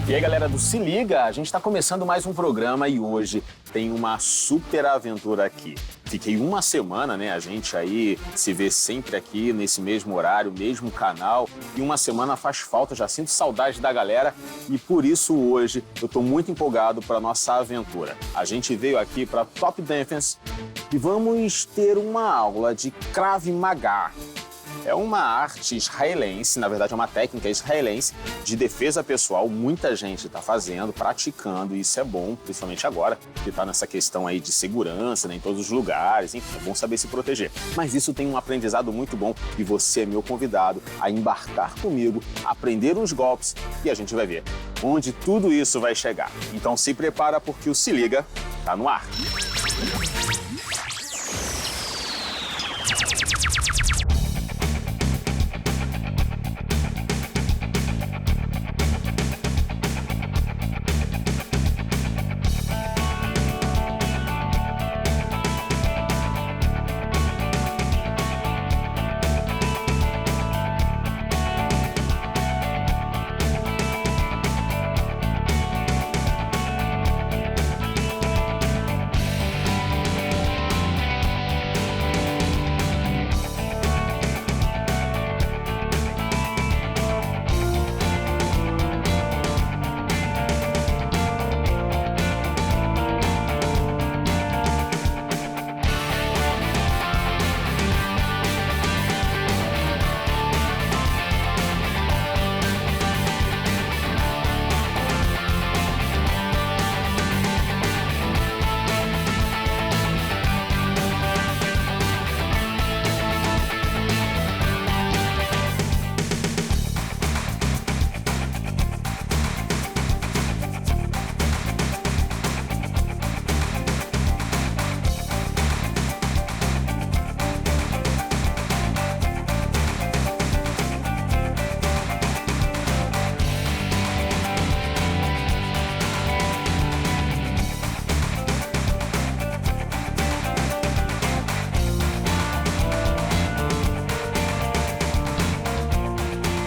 E aí, galera do Se Liga, a gente está começando mais um programa e hoje tem uma super aventura aqui. Fiquei uma semana, né? A gente aí se vê sempre aqui nesse mesmo horário, mesmo canal. E uma semana faz falta, já sinto saudade da galera. E por isso hoje eu tô muito empolgado para nossa aventura. A gente veio aqui para Top Defense e vamos ter uma aula de Krav Maga. É uma arte israelense, na verdade é uma técnica israelense de defesa pessoal. Muita gente está fazendo, praticando, e isso é bom, principalmente agora, que está nessa questão aí de segurança, né, em todos os lugares, enfim, é bom saber se proteger. Mas isso tem um aprendizado muito bom e você é meu convidado a embarcar comigo, aprender uns golpes e a gente vai ver onde tudo isso vai chegar. Então se prepara porque o Se Liga tá no ar.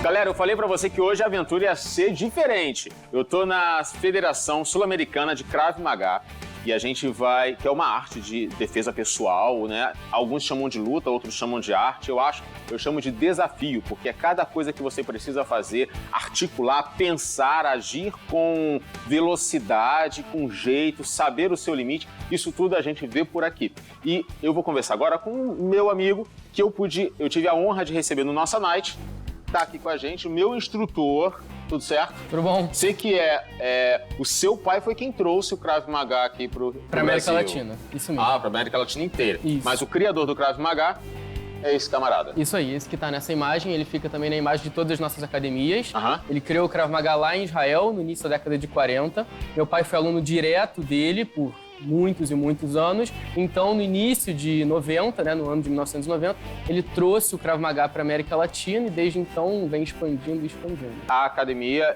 Galera, eu falei pra você que hoje a aventura ia ser diferente. Eu tô na Federação Sul-Americana de Krav Maga e a gente vai, que é uma arte de defesa pessoal, né? Alguns chamam de luta, outros chamam de arte. Eu chamo de desafio, porque é cada coisa que você precisa fazer, articular, pensar, agir com velocidade, com jeito, saber o seu limite. Isso tudo a gente vê por aqui. E eu vou conversar agora com o meu amigo que eu tive a honra de receber no Nossa Night. Tá aqui com a gente, o meu instrutor, tudo certo? Tudo bom? Sei que o seu pai foi quem trouxe o Krav Maga aqui pro América Brasil. Latina, isso mesmo. Ah, pra América Latina inteira. Isso. Mas o criador do Krav Maga é esse camarada. Isso aí, esse que tá nessa imagem, ele fica também na imagem de todas as nossas academias. Aham. Ele criou o Krav Maga lá em Israel, no início da década de 40. Meu pai foi aluno direto dele por muitos e muitos anos. Então, no início de 90, né, no ano de 1990, ele trouxe o Krav Maga para a América Latina e desde então vem expandindo e expandindo. A academia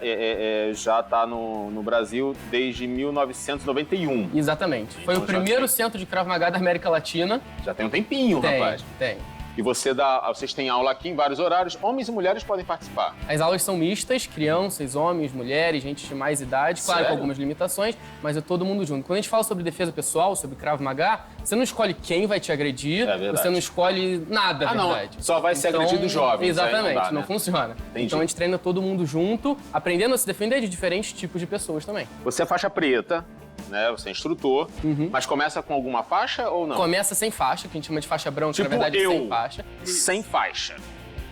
já está no Brasil desde 1991. Exatamente. Foi Então o primeiro centro de Krav Maga da América Latina. Já tem um tempinho, rapaz. Tem. E vocês têm aula aqui em vários horários, homens e mulheres podem participar. As aulas são mistas, crianças, homens, mulheres, gente de mais idade, claro, Sério? com algumas limitações, mas é todo mundo junto. Quando a gente fala sobre defesa pessoal, sobre Krav Maga, você não escolhe quem vai te agredir, verdade. você não escolhe nada, na verdade. Não, só vai ser agredido jovens. Exatamente, aí não dá, não né? funciona. Entendi. Então a gente treina todo mundo junto, aprendendo a se defender de diferentes tipos de pessoas também. Você é faixa preta, né? Você é instrutor, mas começa com alguma faixa ou não? Começa sem faixa, que a gente chama de faixa branca, Tipo na verdade eu. sem faixa. Sem faixa.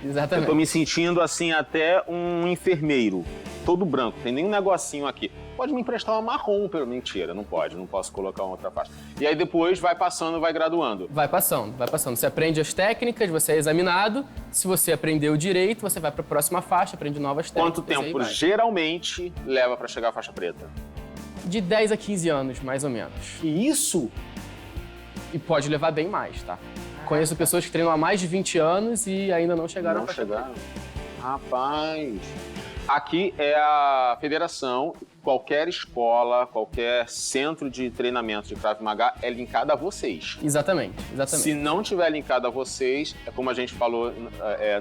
Eu Exatamente. tô me sentindo assim até um enfermeiro, todo branco, tem nem um negocinho aqui. Pode me emprestar uma marrom, mentira, não pode, não posso colocar uma outra faixa. E aí depois vai passando, vai graduando. Vai passando. Você aprende as técnicas, você é examinado. Se você aprendeu direito, você vai para a próxima faixa, aprende novas técnicas. Quanto tempo geralmente leva pra chegar à faixa preta? De 10 a 15 anos, mais ou menos. E isso? E pode levar bem mais, tá? Conheço pessoas que treinam há mais de 20 anos e ainda não chegaram à faixa preta. Rapaz. Aqui é a federação, qualquer escola, qualquer centro de treinamento de Krav Maga é linkado a vocês. Exatamente. Se não tiver linkado a vocês, é como a gente falou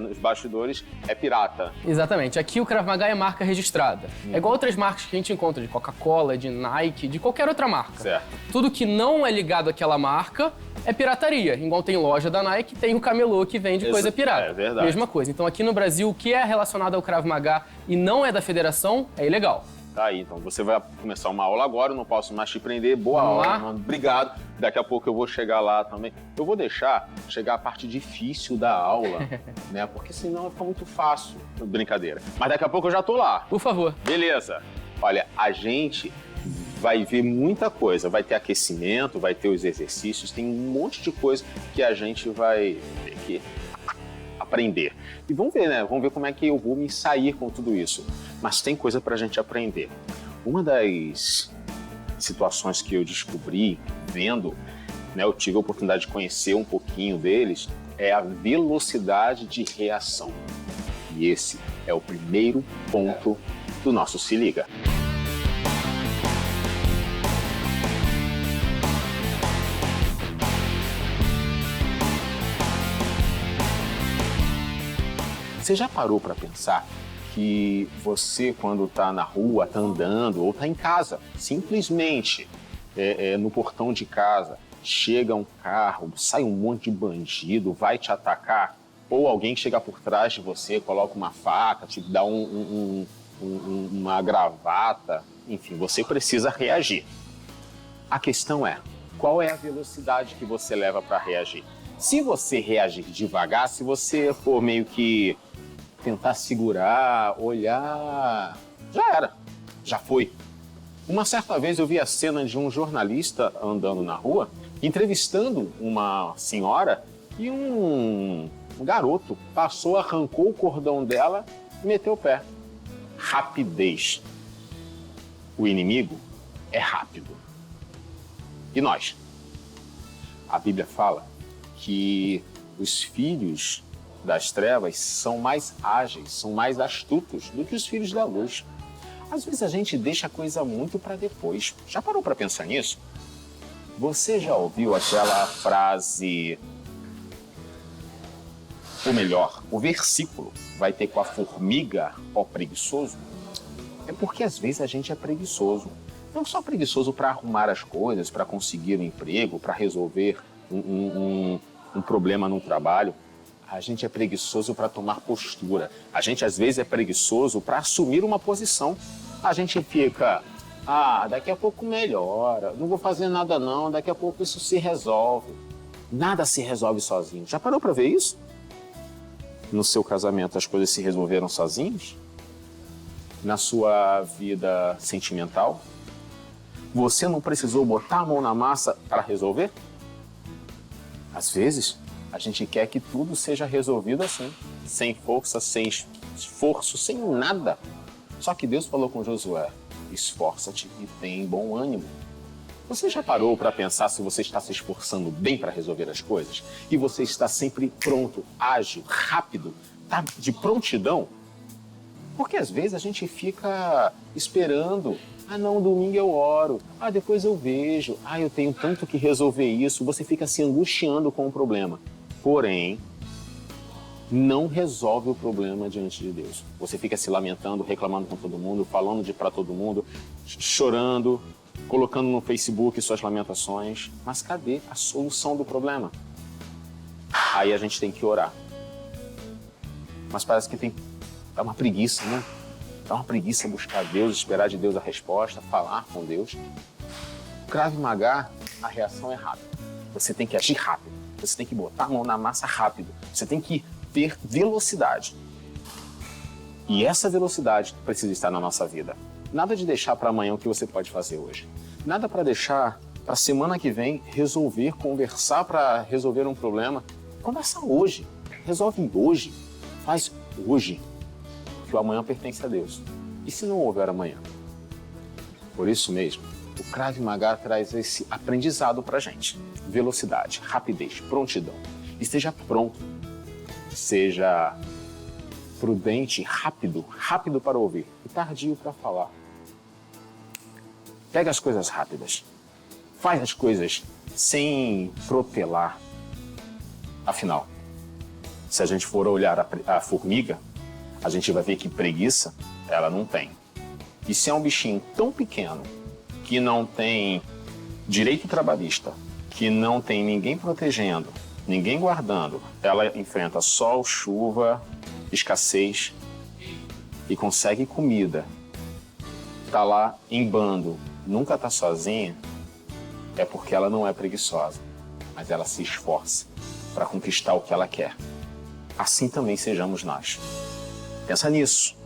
nos bastidores, é pirata. Exatamente. Aqui o Krav Maga é marca registrada. É igual outras marcas que a gente encontra, de Coca-Cola, de Nike, de qualquer outra marca. Certo. Tudo que não é ligado àquela marca é pirataria. Igual tem loja da Nike, tem o camelô que vende coisa pirata. É verdade. Mesma coisa. Então aqui no Brasil, o que é relacionado ao Krav Maga e não é da federação, é ilegal. Tá aí, então você vai começar uma aula agora, eu não posso mais te prender. Boa Vamos aula, lá? mano. Obrigado. Daqui a pouco eu vou chegar lá também. Eu vou deixar chegar a parte difícil da aula, né? Porque senão vai ficar muito fácil. Brincadeira. Mas daqui a pouco eu já tô lá. Por favor. Beleza. Olha, a gente vai ver muita coisa. Vai ter aquecimento, vai ter os exercícios, tem um monte de coisa que a gente vai ter que aprender. E vamos ver, né? Vamos ver como é que eu vou me sair com tudo isso. Mas tem coisa pra gente aprender. Uma das situações que eu descobri vendo, né, eu tive a oportunidade de conhecer um pouquinho deles, é a velocidade de reação. E esse é o primeiro ponto do nosso Se Liga. Você já parou para pensar que você, quando está na rua, está andando ou está em casa, simplesmente no portão de casa, chega um carro, sai um monte de bandido, vai te atacar, ou alguém chega por trás de você, coloca uma faca, te dá uma gravata, enfim, você precisa reagir. A questão é, qual é a velocidade que você leva para reagir? Se você reagir devagar, se você for meio que tentar segurar, olhar, já era, já foi. Uma certa vez eu vi a cena de um jornalista andando na rua, entrevistando uma senhora e um garoto passou, arrancou o cordão dela e meteu o pé. Rapidez. O inimigo é rápido. E nós? A Bíblia fala que os filhos das trevas são mais ágeis, são mais astutos do que os filhos da luz. Às vezes a gente deixa a coisa muito para depois. Já parou para pensar nisso? Você já ouviu aquela frase, ou melhor, o versículo, vai ter com a formiga, ó preguiçoso? É porque às vezes a gente é preguiçoso. Não só preguiçoso para arrumar as coisas, para conseguir um emprego, para resolver um problema no trabalho. A gente é preguiçoso para tomar postura. A gente, às vezes, é preguiçoso para assumir uma posição. A gente fica, daqui a pouco melhora, não vou fazer nada não, daqui a pouco isso se resolve. Nada se resolve sozinho. Já parou para ver isso? No seu casamento, as coisas se resolveram sozinhas? Na sua vida sentimental? Você não precisou botar a mão na massa para resolver? Às vezes, a gente quer que tudo seja resolvido assim, sem força, sem esforço, sem nada. Só que Deus falou com Josué, esforça-te e tem bom ânimo. Você já parou para pensar se você está se esforçando bem para resolver as coisas? E você está sempre pronto, ágil, rápido, tá de prontidão? Porque às vezes a gente fica esperando, não, domingo eu oro, depois eu vejo, eu tenho tanto que resolver isso, você fica se angustiando com o problema. Porém, não resolve o problema diante de Deus. Você fica se lamentando, reclamando com todo mundo, falando para todo mundo, chorando, colocando no Facebook suas lamentações. Mas cadê a solução do problema? Aí a gente tem que orar. Mas parece que dá uma preguiça, né? Dá uma preguiça buscar Deus, esperar de Deus a resposta, falar com Deus. Krav Maga, a reação é rápida. Você tem que agir rápido. Você tem que botar a mão na massa rápido. Você tem que ter velocidade. E essa velocidade precisa estar na nossa vida. Nada de deixar para amanhã o que você pode fazer hoje. Nada para deixar para a semana que vem resolver, conversar para resolver um problema. Conversa hoje. Resolve hoje. Faz hoje. Que o amanhã pertence a Deus. E se não houver amanhã? Por isso mesmo, o Krav Maga traz esse aprendizado pra gente. Velocidade, rapidez, prontidão. Esteja pronto. Seja prudente, rápido para ouvir e tardio para falar. Pega as coisas rápidas. Faz as coisas sem protelar. Afinal, se a gente for olhar a formiga, a gente vai ver que preguiça ela não tem. E se é um bichinho tão pequeno que não tem direito trabalhista, que não tem ninguém protegendo, ninguém guardando, ela enfrenta sol, chuva, escassez e consegue comida, tá lá em bando, nunca tá sozinha, é porque ela não é preguiçosa, mas ela se esforça para conquistar o que ela quer. Assim também sejamos nós. Pensa nisso.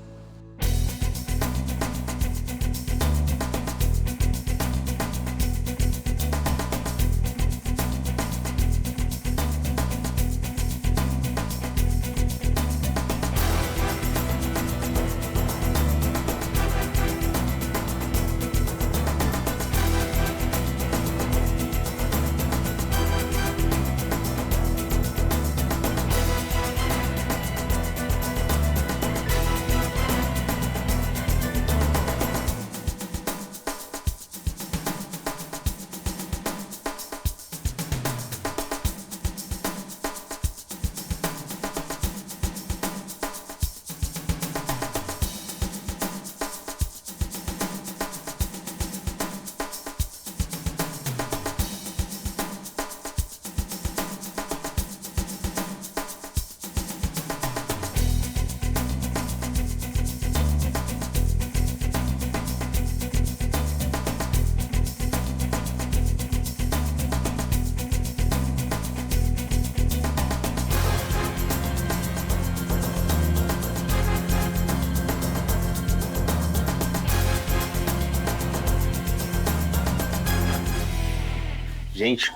Gente,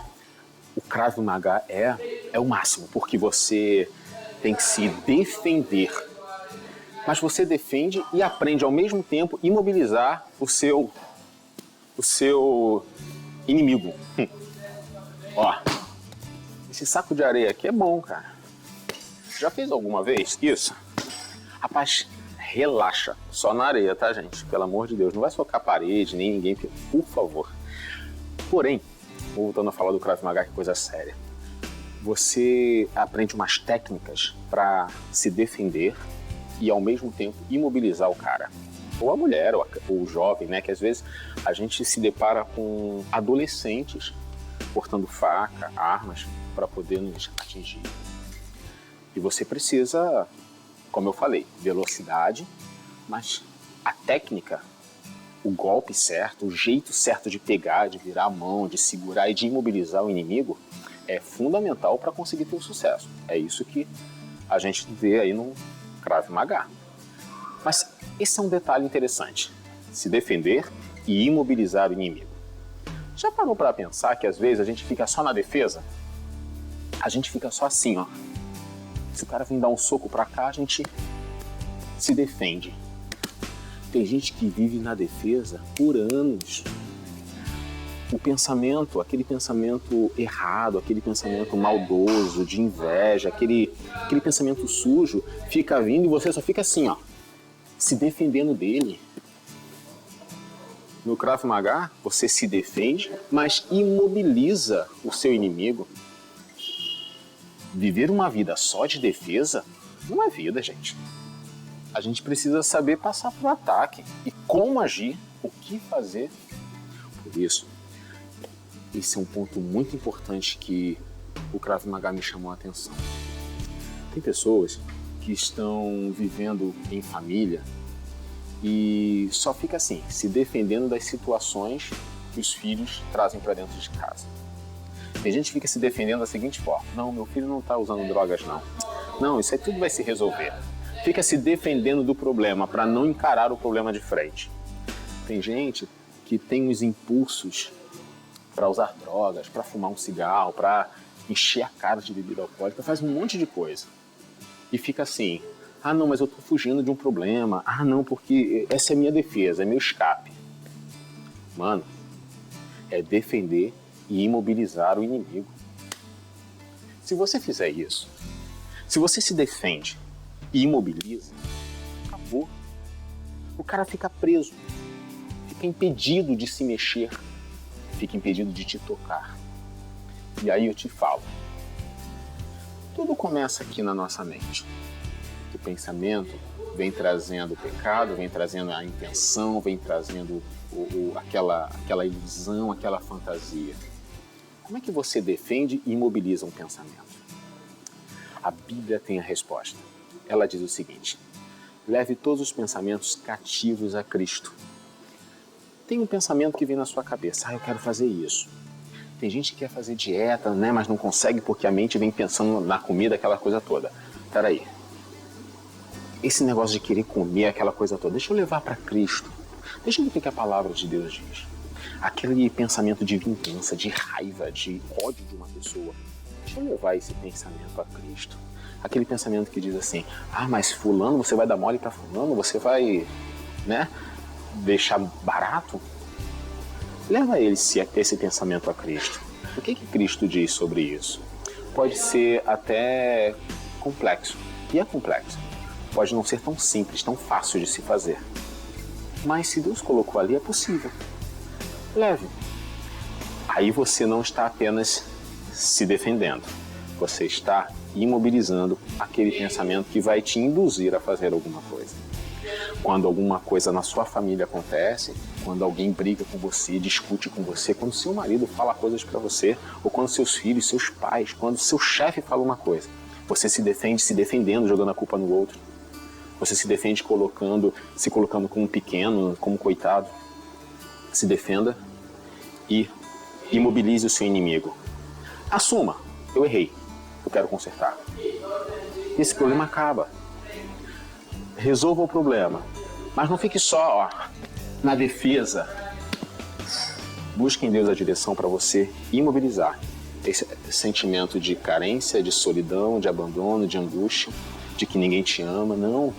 o Krav Maga é o máximo, porque você tem que se defender. Mas você defende e aprende ao mesmo tempo imobilizar o seu inimigo. Ó, esse saco de areia aqui é bom, cara. Já fez alguma vez isso? Rapaz, relaxa. Só na areia, tá, gente? Pelo amor de Deus, não vai socar a parede, nem ninguém, por favor. Porém, voltando a falar do Krav Maga, que coisa séria. Você aprende umas técnicas para se defender e ao mesmo tempo imobilizar o cara. Ou a mulher, ou o jovem, né? Que às vezes a gente se depara com adolescentes portando faca, armas, para poder nos atingir. E você precisa, como eu falei, velocidade, mas a técnica, o golpe certo, o jeito certo de pegar, de virar a mão, de segurar e de imobilizar o inimigo é fundamental para conseguir ter o sucesso. É isso que a gente vê aí no Krav Maga. Mas esse é um detalhe interessante, se defender e imobilizar o inimigo. Já parou para pensar que às vezes a gente fica só na defesa? A gente fica só assim, ó. Se o cara vem dar um soco para cá, a gente se defende. Tem gente que vive na defesa por anos. O pensamento, aquele pensamento errado, aquele pensamento maldoso, de inveja, aquele pensamento sujo, fica vindo e você só fica assim, ó, se defendendo dele. No Krav Maga, você se defende, mas imobiliza o seu inimigo. Viver uma vida só de defesa não é vida, gente. A gente precisa saber passar para o ataque e como agir, o que fazer. Por isso, esse é um ponto muito importante que o Krav Maga me chamou a atenção. Tem pessoas que estão vivendo em família e só fica assim, se defendendo das situações que os filhos trazem para dentro de casa. Tem gente que fica se defendendo da seguinte forma: não, meu filho não está usando drogas não. Não, isso aí tudo vai se resolver. Fica se defendendo do problema para não encarar o problema de frente. Tem gente que tem os impulsos para usar drogas, para fumar um cigarro, para encher a cara de bebida alcoólica, faz um monte de coisa. E fica assim: ah não, mas eu estou fugindo de um problema. Ah não, porque essa é minha defesa, é meu escape. Mano, é defender e imobilizar o inimigo. Se você fizer isso, se você se defende imobiliza, acabou. O cara fica preso, fica impedido de se mexer, fica impedido de te tocar. E aí eu te falo, tudo começa aqui na nossa mente. O pensamento vem trazendo o pecado, vem trazendo a intenção, vem trazendo aquela ilusão, aquela fantasia. Como é que você defende e imobiliza um pensamento? A Bíblia tem a resposta. Ela diz o seguinte: leve todos os pensamentos cativos a Cristo. Tem um pensamento que vem na sua cabeça, eu quero fazer isso. Tem gente que quer fazer dieta, né, mas não consegue porque a mente vem pensando na comida, aquela coisa toda. Peraí. Esse negócio de querer comer aquela coisa toda, deixa eu levar para Cristo. Deixa eu ver o que a palavra de Deus diz. Aquele pensamento de vingança, de raiva, de ódio de uma pessoa, deixa eu levar esse pensamento a Cristo. Aquele pensamento que diz assim, mas fulano, você vai dar mole para fulano, você vai, né, deixar barato? Leva esse pensamento a Cristo. O que Cristo diz sobre isso? Pode ser até complexo, e é complexo. Pode não ser tão simples, tão fácil de se fazer. Mas se Deus colocou ali, é possível. Leve. Aí você não está apenas se defendendo. Você está imobilizando aquele pensamento que vai te induzir a fazer alguma coisa. Quando alguma coisa na sua família acontece, quando alguém briga com você, discute com você, quando seu marido fala coisas para você, ou quando seus filhos, seus pais, quando seu chefe fala uma coisa, você se defende se defendendo, jogando a culpa no outro. Você se defende se colocando como pequeno, como coitado. Se defenda e imobilize o seu inimigo. Assuma, eu errei, eu quero consertar. Esse problema acaba. Resolva o problema, mas não fique só na defesa. Busque em Deus a direção para você imobilizar esse sentimento de carência, de solidão, de abandono, de angústia, de que ninguém te ama. Não.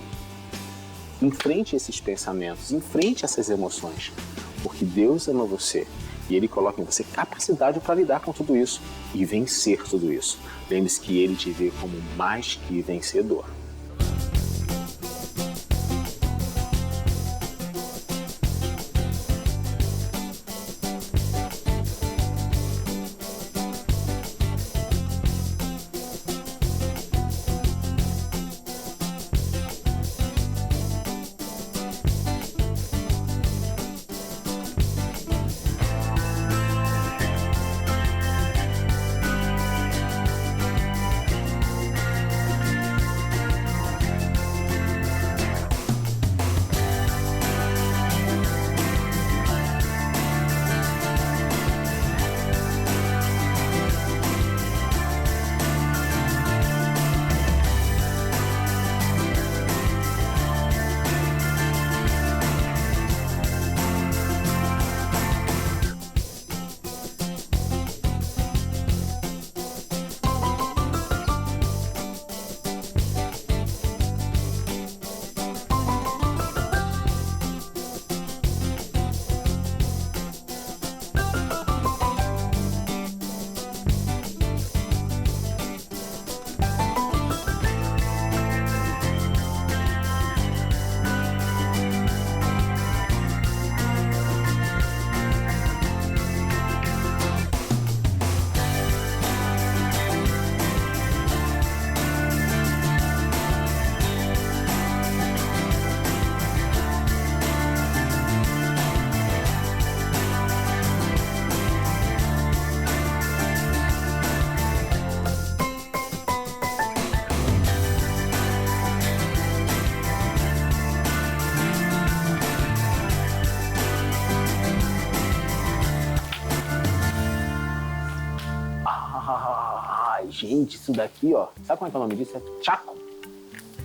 Enfrente esses pensamentos, enfrente essas emoções, porque Deus ama você e Ele coloca em você capacidade para lidar com tudo isso e vencer tudo isso. Lembre-se que Ele te vê como mais que vencedor. Gente, isso daqui, sabe como é que é o nome disso? É Chaco.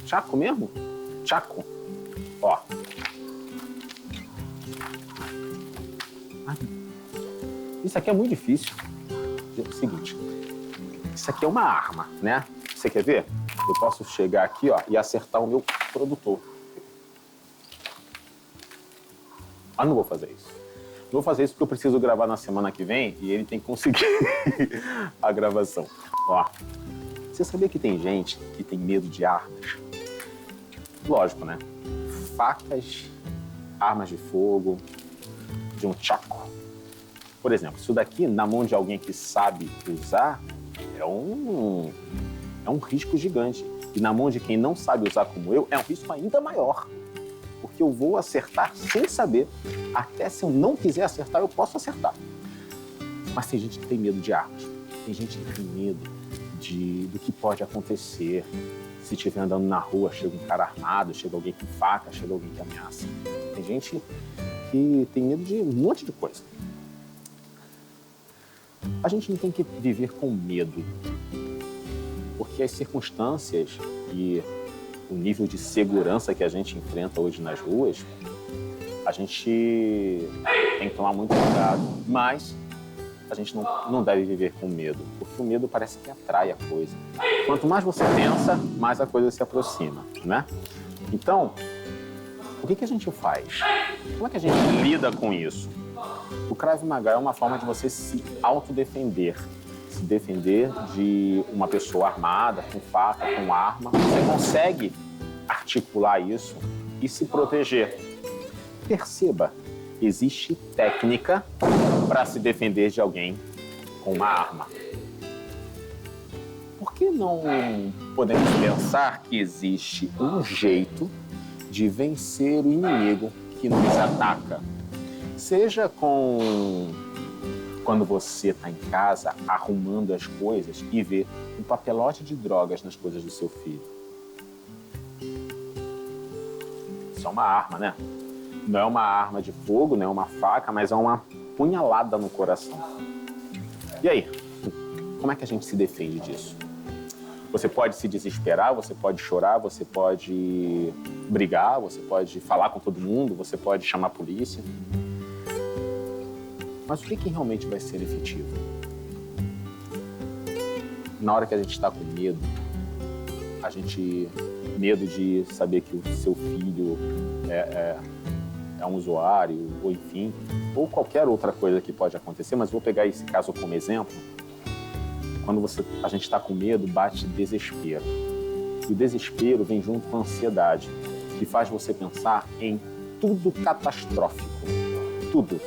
Chaco mesmo? Chaco. Isso aqui é muito difícil. É o seguinte, isso aqui é uma arma, né? Você quer ver? Eu posso chegar aqui, e acertar o meu produtor. Mas não vou fazer isso. Não vou fazer isso porque eu preciso gravar na semana que vem e ele tem que conseguir a gravação. Você sabia que tem gente que tem medo de armas? Lógico, né? Facas, armas de fogo, de um chaco. Por exemplo, isso daqui, na mão de alguém que sabe usar, é um risco gigante. E na mão de quem não sabe usar como eu, é um risco ainda maior. Porque eu vou acertar sem saber. Até se eu não quiser acertar, eu posso acertar. Mas tem gente que tem medo de armas. Tem gente que tem medo do que pode acontecer. Se estiver andando na rua, chega um cara armado, chega alguém com faca, chega alguém que ameaça. Tem gente que tem medo de um monte de coisa. A gente não tem que viver com medo, porque as circunstâncias e o nível de segurança que a gente enfrenta hoje nas ruas, a gente tem que tomar muito cuidado, mas a gente não deve viver com medo, porque o medo parece que atrai a coisa. Quanto mais você pensa, mais a coisa se aproxima, né? Então, o que a gente faz? Como é que a gente lida com isso? O Krav Maga é uma forma de você se autodefender, se defender de uma pessoa armada, com faca, com arma. Você consegue articular isso e se proteger. Perceba, existe técnica para se defender de alguém com uma arma. Por que não podemos pensar que existe um jeito de vencer o inimigo que nos ataca? Seja quando você está em casa arrumando as coisas e vê um papelote de drogas nas coisas do seu filho. Isso é uma arma, né? Não é uma arma de fogo, não é uma faca, mas é uma punhalada no coração. E aí? Como é que a gente se defende disso? Você pode se desesperar, você pode chorar, você pode brigar, você pode falar com todo mundo, você pode chamar a polícia. Mas o que realmente vai ser efetivo? Na hora que a gente está com medo, medo de saber que o seu filho é um usuário, ou enfim, ou qualquer outra coisa que pode acontecer, mas vou pegar esse caso como exemplo. Quando a gente está com medo, bate desespero. E o desespero vem junto com a ansiedade, que faz você pensar em tudo catastrófico. Tudo.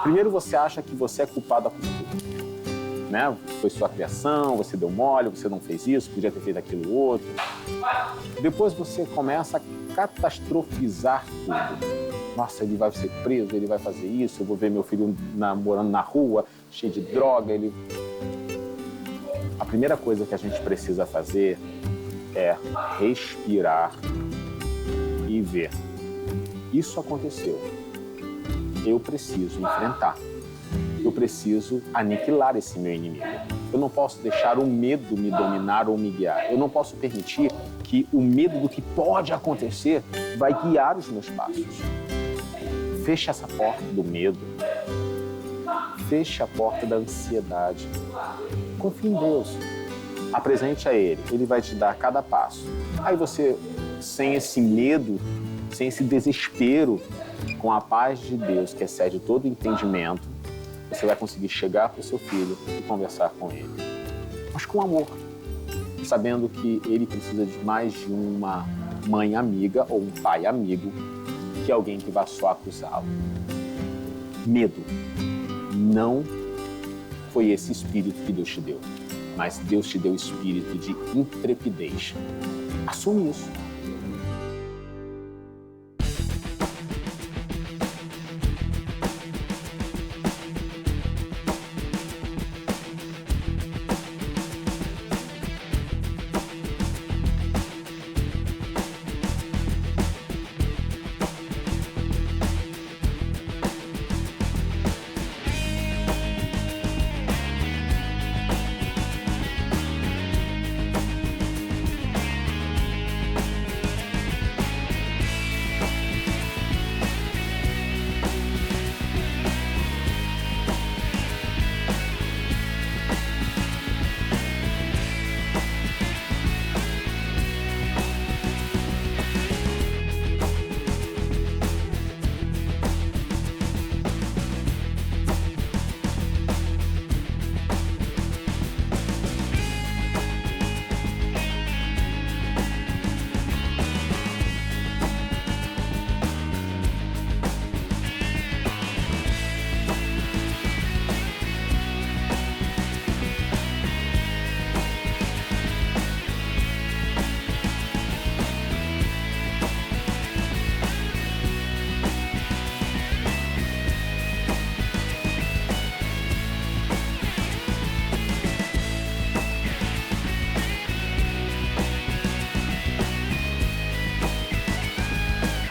Primeiro você acha que você é culpada por tudo, né? Foi sua criação, você deu mole, você não fez isso, podia ter feito aquilo outro. Depois você começa a catastrofizar tudo. Nossa, ele vai ser preso, ele vai fazer isso, eu vou ver meu filho morando na rua, cheio de droga. A primeira coisa que a gente precisa fazer é respirar e ver. Isso aconteceu. Eu preciso enfrentar. Eu preciso aniquilar esse meu inimigo. Eu não posso deixar o medo me dominar ou me guiar. Eu não posso permitir que o medo do que pode acontecer vai guiar os meus passos. Feche essa porta do medo. Feche a porta da ansiedade. Confie em Deus. Apresente a Ele. Ele vai te dar cada passo. Aí você, sem esse medo, sem esse desespero, com a paz de Deus, que excede todo entendimento, você vai conseguir chegar para o seu filho e conversar com ele. Mas com amor, sabendo que ele precisa de mais de uma mãe amiga ou um pai amigo que alguém que vá só acusá-lo. Medo. Não foi esse espírito que Deus te deu, mas Deus te deu o espírito de intrepidez. Assume isso.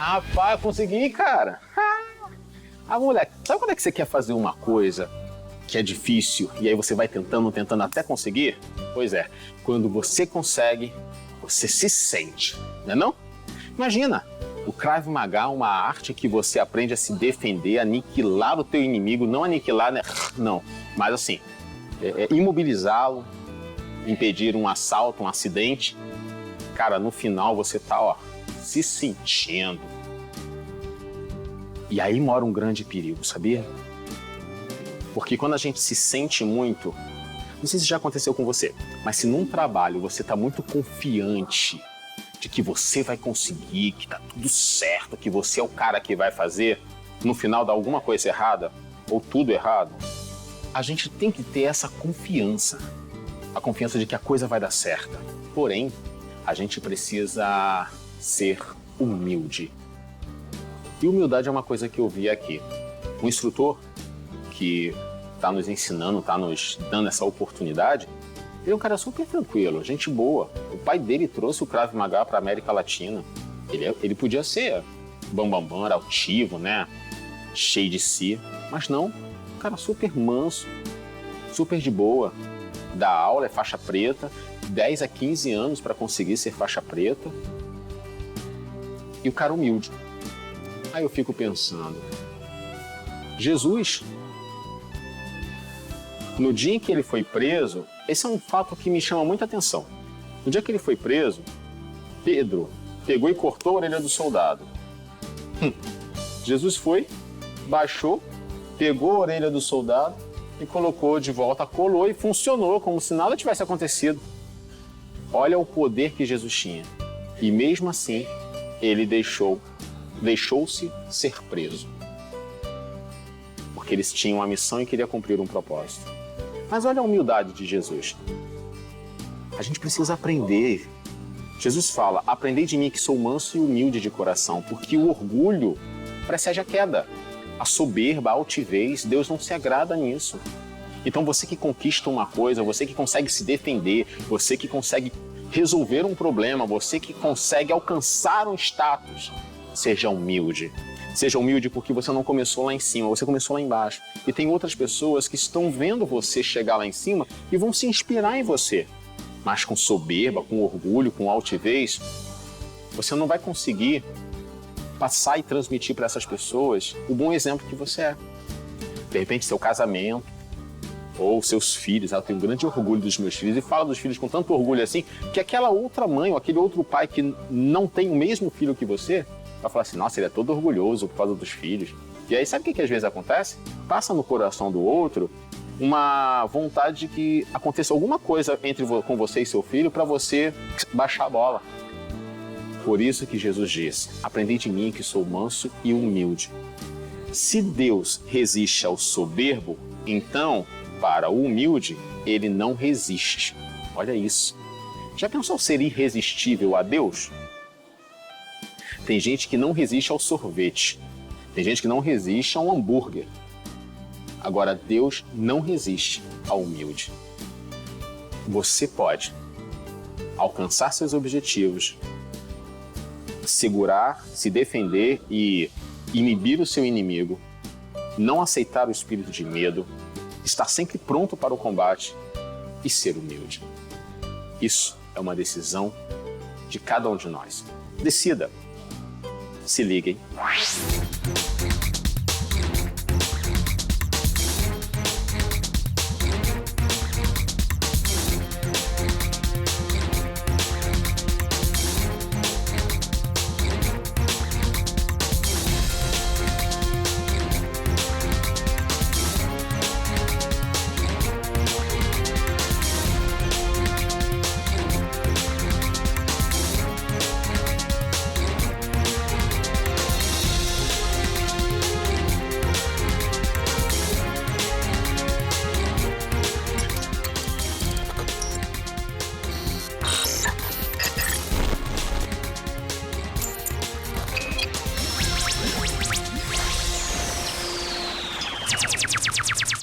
Rapaz, consegui, cara. Ah, moleque, sabe quando é que você quer fazer uma coisa que é difícil e aí você vai tentando até conseguir? Pois é, quando você consegue, você se sente, não é não? Imagina, o Krav Maga é uma arte que você aprende a se defender, aniquilar o teu inimigo, não aniquilar, né? Não, mas assim, imobilizá-lo, impedir um assalto, um acidente. Cara, no final você tá, ó, se sentindo. E aí mora um grande perigo, sabia? Porque quando a gente se sente muito, não sei se já aconteceu com você, mas se num trabalho você tá muito confiante de que você vai conseguir, que tá tudo certo, que você é o cara que vai fazer, no final dá alguma coisa errada, ou tudo errado, a gente tem que ter essa confiança. A confiança de que a coisa vai dar certa. Porém, a gente precisa ser humilde. E humildade é uma coisa que eu vi aqui. Um instrutor que está nos ensinando, está nos dando essa oportunidade, ele é um cara super tranquilo, gente boa. O pai dele trouxe o Krav Maga para a América Latina. Ele podia ser bambambam, altivo, né? Cheio de si. Mas não, um cara super manso, super de boa. Dá aula, é faixa preta, 10 a 15 anos para conseguir ser faixa preta. E o cara humilde. Aí eu fico pensando, Jesus, no dia em que ele foi preso, esse é um fato que me chama muita atenção. No dia que ele foi preso, Pedro pegou e cortou a orelha do soldado. Jesus foi, baixou, pegou a orelha do soldado e colocou de volta, colou e funcionou como se nada tivesse acontecido. Olha o poder que Jesus tinha. E mesmo assim, ele deixou-se ser preso. Porque eles tinham uma missão e queria cumprir um propósito. Mas olha a humildade de Jesus. A gente precisa aprender. Jesus fala, aprendei de mim que sou manso e humilde de coração, porque o orgulho precede a queda. A soberba, a altivez, Deus não se agrada nisso. Então você que conquista uma coisa, você que consegue se defender, você que consegue resolver um problema, você que consegue alcançar um status, seja humilde. Seja humilde porque você não começou lá em cima, você começou lá embaixo. E tem outras pessoas que estão vendo você chegar lá em cima e vão se inspirar em você. Mas com soberba, com orgulho, com altivez, você não vai conseguir passar e transmitir para essas pessoas o bom exemplo que você é. De repente, seu casamento, ou seus filhos. Eu tenho um grande orgulho dos meus filhos e falo dos filhos com tanto orgulho assim, que aquela outra mãe ou aquele outro pai que não tem o mesmo filho que você, vai falar assim, nossa, ele é todo orgulhoso por causa dos filhos. E aí, sabe o que às vezes acontece? Passa no coração do outro uma vontade de que aconteça alguma coisa com você e seu filho para você baixar a bola. Por isso que Jesus disse, aprendei de mim que sou manso e humilde. Se Deus resiste ao soberbo, então, para o humilde, ele não resiste. Olha isso. Já pensou ser irresistível a Deus? Tem gente que não resiste ao sorvete. Tem gente que não resiste a um hambúrguer. Agora, Deus não resiste ao humilde. Você pode alcançar seus objetivos, segurar, se defender e inibir o seu inimigo, não aceitar o espírito de medo, estar sempre pronto para o combate e ser humilde. Isso é uma decisão de cada um de nós. Decida. Se liguem.